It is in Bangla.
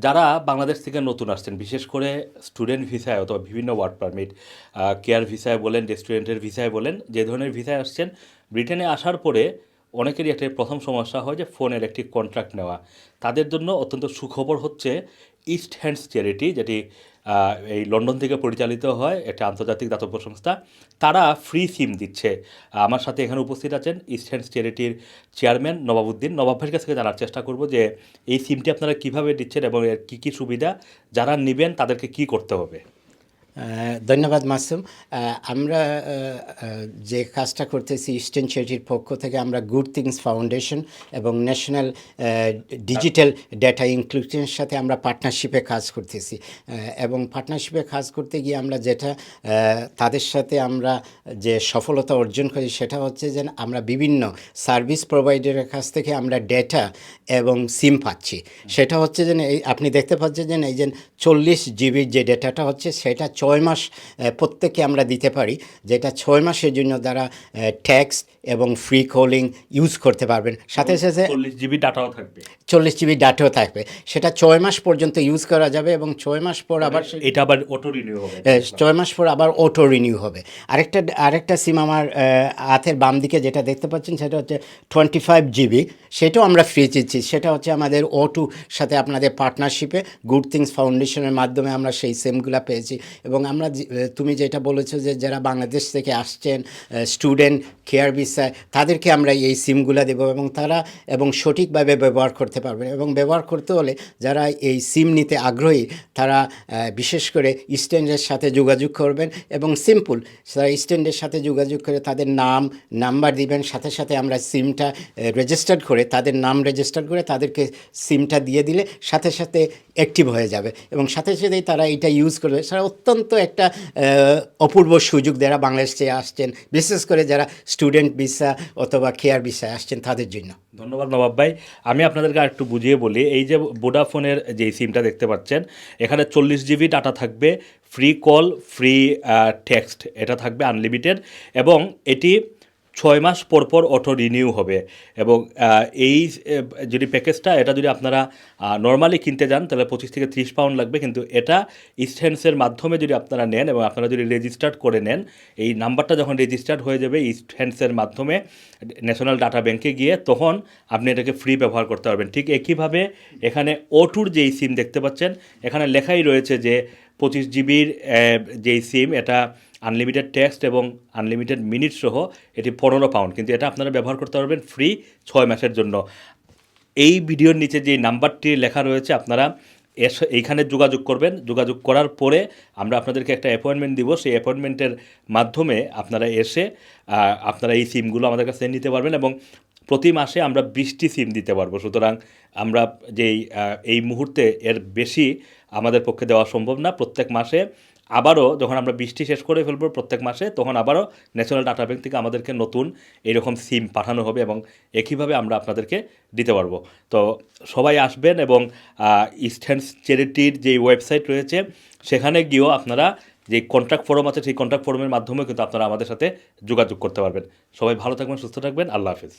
যারা বাংলাদেশ থেকে নতুন আসছেন, বিশেষ করে স্টুডেন্ট ভিসায় অথবা বিভিন্ন ওয়ার্ক পারমিট, কেয়ার ভিসায় বলেন, রেস্টুরেন্টের ভিসায় বলেন, যে ধরনের ভিসায় আসছেন, ব্রিটেনে আসার পরে অনেকেরই একটা প্রথম সমস্যা হয় যে ফোনের একটি কন্ট্রাক্ট নেওয়া। তাদের জন্য অত্যন্ত সুখবর হচ্ছে ইস্ট হ্যান্ডস চ্যারিটি, যেটি এই লন্ডন থেকে পরিচালিত হয়, একটা আন্তর্জাতিক দাতব্য সংস্থা। তারা ফ্রি সিম দিচ্ছে। আমার সাথে এখানে উপস্থিত আছেন ইস্ট হ্যান্ডস চ্যারিটির চেয়ারম্যান নবাবউদ্দিন। নবাব ভাইয়ের কাছ থেকে জানার চেষ্টা করব যে এই সিমটি আপনারা কিভাবে দিচ্ছেন এবং এর কী কী সুবিধা, যারা নেবেন তাদেরকে কি করতে হবে। ধন্যবাদ মাসুম। আমরা যে কাজটা করতেছি ইস্টার্ন চ্যারিটির পক্ষ থেকে, আমরা গুড থিংস ফাউন্ডেশন এবং ন্যাশনাল ডিজিটাল ডেটা ইনক্লুশনের সাথে আমরা পার্টনারশিপে কাজ করতেছি। এবং পার্টনারশিপে কাজ করতে গিয়ে আমরা যেটা তাদের সাথে আমরা যে সফলতা অর্জন করি সেটা হচ্ছে যে আমরা বিভিন্ন সার্ভিস প্রোভাইডারের কাছ থেকে আমরা ডেটা এবং সিম পাচ্ছি। সেটা হচ্ছে যে এই আপনি দেখতে পাচ্ছেন যে এই যে 40 জিবির যে ডেটাটা হচ্ছে সেটা 6 মাস প্রত্যেকে আমরা দিতে পারি, যেটা 6 মাসের জন্য তারা টেক্সট এবং ফ্রি কলিং ইউজ করতে পারবেন। সাথে সাথে 40 জিবি ডাটাও থাকবে। 40 জিবি ডাটাও থাকবে। সেটা 6 মাস পর্যন্ত ইউজ করা যাবে এবং 6 মাস পর আবার এটা আবার অটো রিনিউ হবে। 6 মাস পর আবার অটো রিনিউ হবে। আরেকটা সিম আমার হাতের বাম দিকে যেটা দেখতে পাচ্ছেন সেটা হচ্ছে 25 জিবি, সেটাও আমরা ফ্রি দিচ্ছি। সেটা হচ্ছে আমাদের O2 সাথে আপনাদের পার্টনারশিপে গুড থিংস ফাউন্ডেশনের মাধ্যমে আমরা সেই সিমগুলো পেয়েছি। এবং আমরা তুমি যেটা বলেছো যে যারা বাংলাদেশ থেকে আসছেন স্টুডেন্ট কেয়ার ভিসায়, তাদেরকে আমরা এই সিমগুলো দেবো এবং তারা সঠিকভাবে ব্যবহার করতে পারবেন। এবং ব্যবহার করতে হলে যারা এই সিম নিতে আগ্রহী তারা বিশেষ করে ইস্টেন্ডের সাথে যোগাযোগ করবেন এবং সিম্পল তারা ইস্টেন্ডের সাথে যোগাযোগ করে তাদের নাম্বার দিবেন। সাথে সাথে আমরা সিমটা রেজিস্টার করে, তাদের নাম রেজিস্টার করে তাদেরকে সিমটা দিয়ে দিলে সাথে সাথে অ্যাক্টিভ হয়ে যাবে এবং সাথে সাথেই তারা এটা ইউজ করবে। সেটা অত্যন্ত একটা অপূর্ব সুযোগ যারা বাংলাদেশ থেকে আসছেন, বিশেষ করে যারা স্টুডেন্ট ভিসা অথবা কেয়ার ভিসায় আসছেন তাদের জন্য। ধন্যবাদ নবাব ভাই। আমি আপনাদেরকে আরেকটু বুঝিয়ে বলি, এই যে ভোডাফোনের যে সিমটা দেখতে পাচ্ছেন, এখানে 40 জিবি ডাটা থাকবে, ফ্রি কল, ফ্রি টেক্সট, এটা থাকবে আনলিমিটেড, এবং এটি 6 মাস পর পর অটো রিনিউ হবে। এবং এই যদি প্যাকেজটা, এটা যদি আপনারা নর্মালি কিনতে যান তাহলে 25 থেকে 30 পাউন্ড লাগবে, কিন্তু এটা ইস্টহ্যান্ডসের মাধ্যমে যদি আপনারা নেন এবং আপনারা যদি রেজিস্টার্ড করে নেন, এই নাম্বারটা যখন রেজিস্টার্ড হয়ে যাবে ইস্টহ্যান্ডসের মাধ্যমে ন্যাশনাল ডাটা ব্যাংকে গিয়ে, তখন আপনি এটাকে ফ্রি ব্যবহার করতে পারবেন। ঠিক একইভাবে এখানে O2-র যেই সিম দেখতে পাচ্ছেন, এখানে লেখাই রয়েছে যে 25 জিবির যেই সিম, এটা আনলিমিটেড টেক্সট এবং আনলিমিটেড মিনিট সহ এটি 15 পাউন্ড, কিন্তু এটা আপনারা ব্যবহার করতে পারবেন ফ্রি 6 মাসের জন্য। এই ভিডিওর নিচে যে নাম্বারটি লেখা রয়েছে, আপনারা এইখানে যোগাযোগ করবেন। যোগাযোগ করার পরে আমরা আপনাদেরকে একটা অ্যাপয়েন্টমেন্ট দিব। সেই অ্যাপয়েন্টমেন্টের মাধ্যমে আপনারা এসে আপনারা এই সিমগুলো আমাদের কাছে নিতে পারবেন এবং প্রতি মাসে আমরা 20টি সিম দিতে পারবো। সুতরাং আমরা এই মুহূর্তে এর বেশি আমাদের পক্ষে দেওয়া সম্ভব না। প্রত্যেক মাসে আবারও যখন আমরা 20টি শেষ করে ফেলবো প্রত্যেক মাসে, তখন আবারও ন্যাশনাল ডাটা ব্যাংক থেকে আমাদেরকে নতুন এইরকম সিম পাঠানো হবে এবং একইভাবে আমরা আপনাদেরকে দিতে পারবো। তো সবাই আসবেন এবং ইস্ট হ্যান্ডস চ্যারিটির যে ওয়েবসাইট রয়েছে সেখানে গিয়েও আপনারা যে কন্ট্যাক্ট ফর্ম আছে, সেই কন্ট্যাক্ট ফর্মের মাধ্যমে কিন্তু আপনারা আমাদের সাথে যোগাযোগ করতে পারবেন। সবাই ভালো থাকবেন, সুস্থ থাকবেন। আল্লাহ হাফিজ।